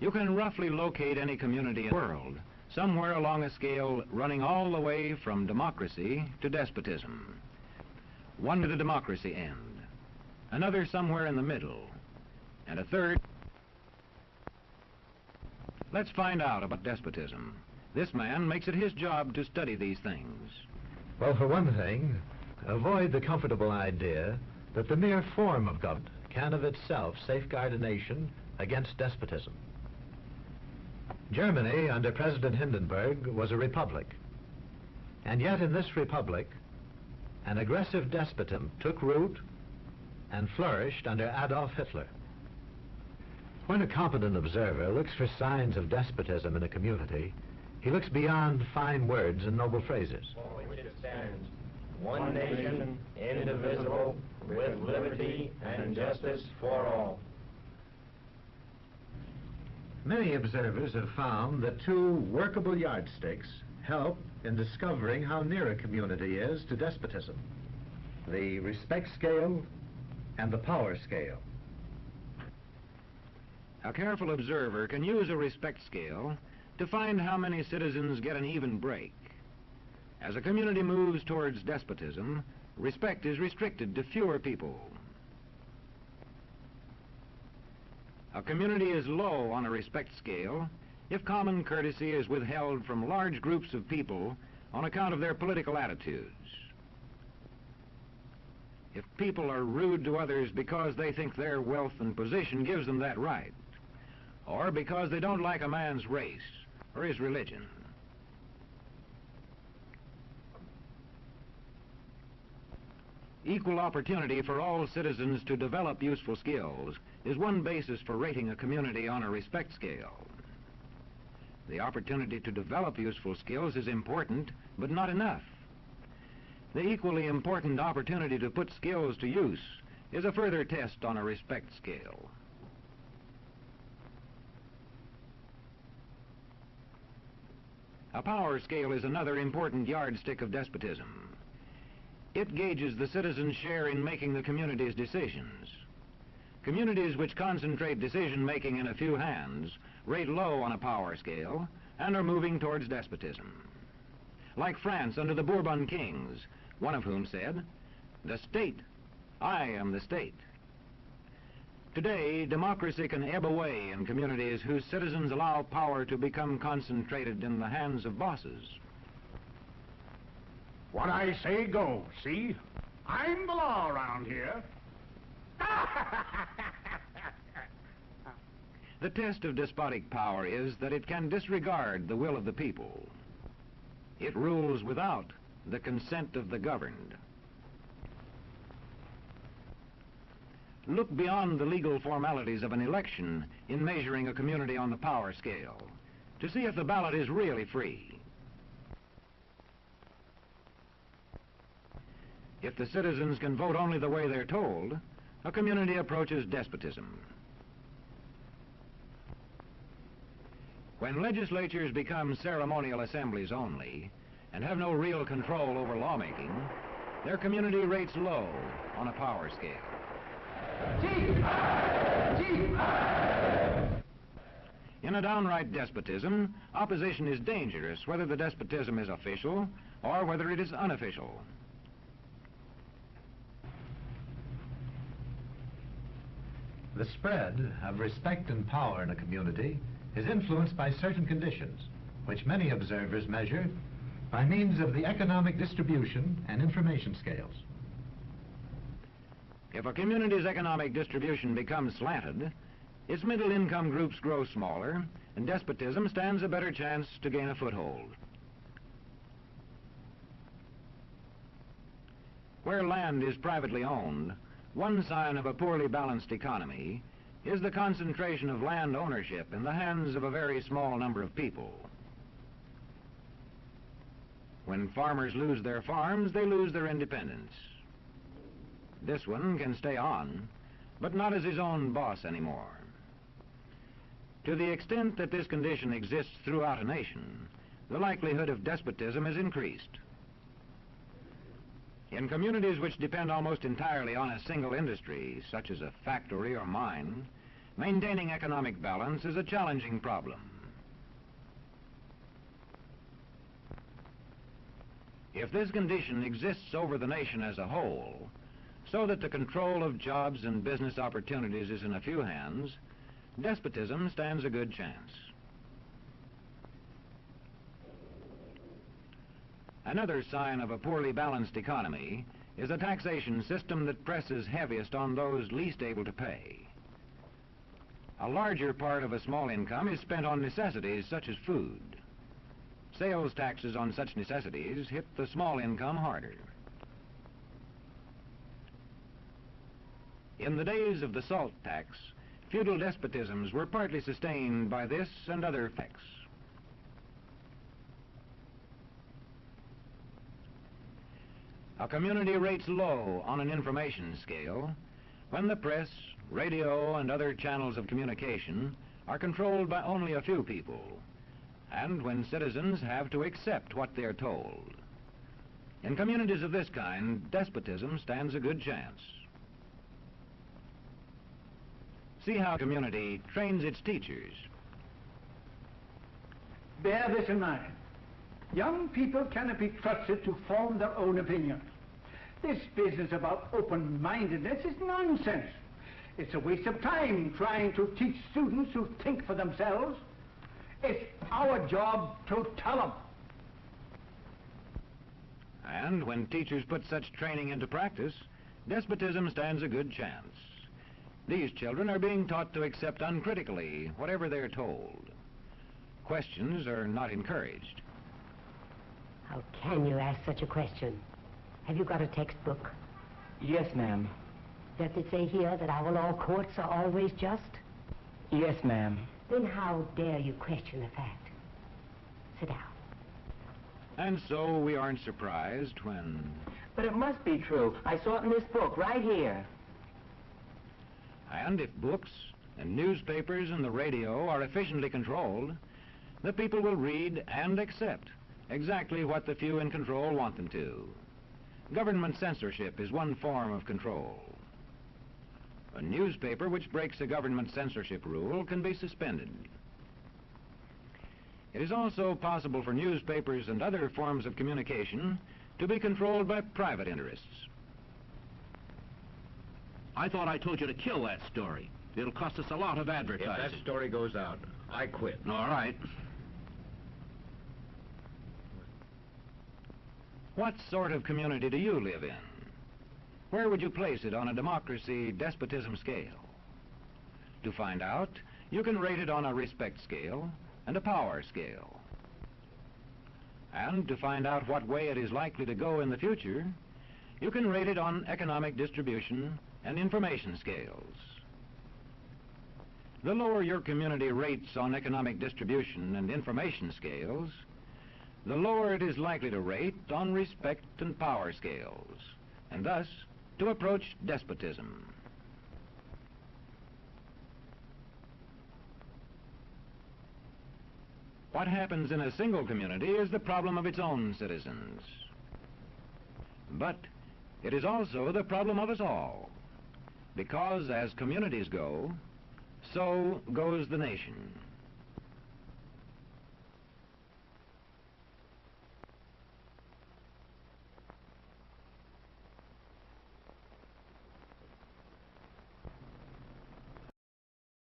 You can roughly locate any community in the world, somewhere along a scale running all the way from democracy to despotism. One to the democracy end, another somewhere in the middle, and a third. Let's find out about despotism. This man makes it his job to study these things. Well, for one thing, avoid the comfortable idea that the mere form of government can of itself safeguard a nation against despotism. Germany, under President Hindenburg, was a republic. And yet in this republic, an aggressive despotism took root and flourished under Adolf Hitler. When a competent observer looks for signs of despotism in a community, he looks beyond fine words and noble phrases. For which it stands, one nation, indivisible, with liberty and justice for all. Many observers have found that two workable yardsticks help in discovering how near a community is to despotism: the respect scale and the power scale. A careful observer can use a respect scale to find how many citizens get an even break. As a community moves towards despotism, respect is restricted to fewer people. A community is low on a respect scale if common courtesy is withheld from large groups of people on account of their political attitudes. If people are rude to others because they think their wealth and position gives them that right, or because they don't like a man's race or his religion. Equal opportunity for all citizens to develop useful skills is one basis for rating a community on a respect scale. The opportunity to develop useful skills is important, but not enough. The equally important opportunity to put skills to use is a further test on a respect scale. A power scale is another important yardstick of despotism. It gauges the citizens' share in making the community's decisions. Communities which concentrate decision-making in a few hands rate low on a power scale and are moving towards despotism. Like France under the Bourbon kings, one of whom said, "The state, I am the state." Today, democracy can ebb away in communities whose citizens allow power to become concentrated in the hands of bosses. What I say goes, see? I'm the law around here. The test of despotic power is that it can disregard the will of the people. It rules without the consent of the governed. Look beyond the legal formalities of an election in measuring a community on the power scale to see if the ballot is really free. If the citizens can vote only the way they're told, a community approaches despotism. When legislatures become ceremonial assemblies only and have no real control over lawmaking, their community rates low on a power scale. In a downright despotism, opposition is dangerous, whether the despotism is official or whether it is unofficial. The spread of respect and power in a community is influenced by certain conditions, which many observers measure by means of the economic distribution and information scales. If a community's economic distribution becomes slanted, its middle income groups grow smaller, and despotism stands a better chance to gain a foothold. Where land is privately owned, one sign of a poorly balanced economy is the concentration of land ownership in the hands of a very small number of people. When farmers lose their farms, they lose their independence. This one can stay on, but not as his own boss anymore. To the extent that this condition exists throughout a nation, the likelihood of despotism is increased. In communities which depend almost entirely on a single industry, such as a factory or mine, Maintaining economic balance is a challenging problem. If this condition exists over the nation as a whole, so that the control of jobs and business opportunities is in a few hands, despotism stands a good chance. Another sign of a poorly balanced economy is a taxation system that presses heaviest on those least able to pay. A larger part of a small income is spent on necessities such as food. Sales taxes on such necessities hit the small income harder. In the days of the salt tax, feudal despotisms were partly sustained by this and other effects. A community rates low on an information scale when the press, radio, and other channels of communication are controlled by only a few people, and when citizens have to accept what they're told. In communities of this kind, despotism stands a good chance. See how a community trains its teachers. Bear this in mind. Young people cannot be trusted to form their own opinions. This business about open-mindedness is nonsense. It's a waste of time trying to teach students to think for themselves. It's our job to tell them. And when teachers put such training into practice, despotism stands a good chance. These children are being taught to accept uncritically whatever they're told. Questions are not encouraged. How can you ask such a question? Have you got a textbook? Yes, ma'am. Does it say here that our law courts are always just? Yes, ma'am. Then how dare you question the fact? Sit down. And so we aren't surprised when... But it must be true. I saw it in this book, right here. And if books and newspapers and the radio are efficiently controlled, the people will read and accept exactly what the few in control want them to. Government censorship is one form of control. A newspaper which breaks a government censorship rule can be suspended. It is also possible for newspapers and other forms of communication to be controlled by private interests. I thought I told you to kill that story. It'll cost us a lot of advertising. If that story goes out, I quit. All right. What sort of community do you live in? Where would you place it on a democracy-despotism scale? To find out, you can rate it on a respect scale and a power scale. And to find out what way it is likely to go in the future, you can rate it on economic distribution and information scales. The lower your community rates on economic distribution and information scales, the lower it is likely to rate on respect and power scales, and thus to approach despotism. What happens in a single community is the problem of its own citizens. But it is also the problem of us all, because as communities go, so goes the nation.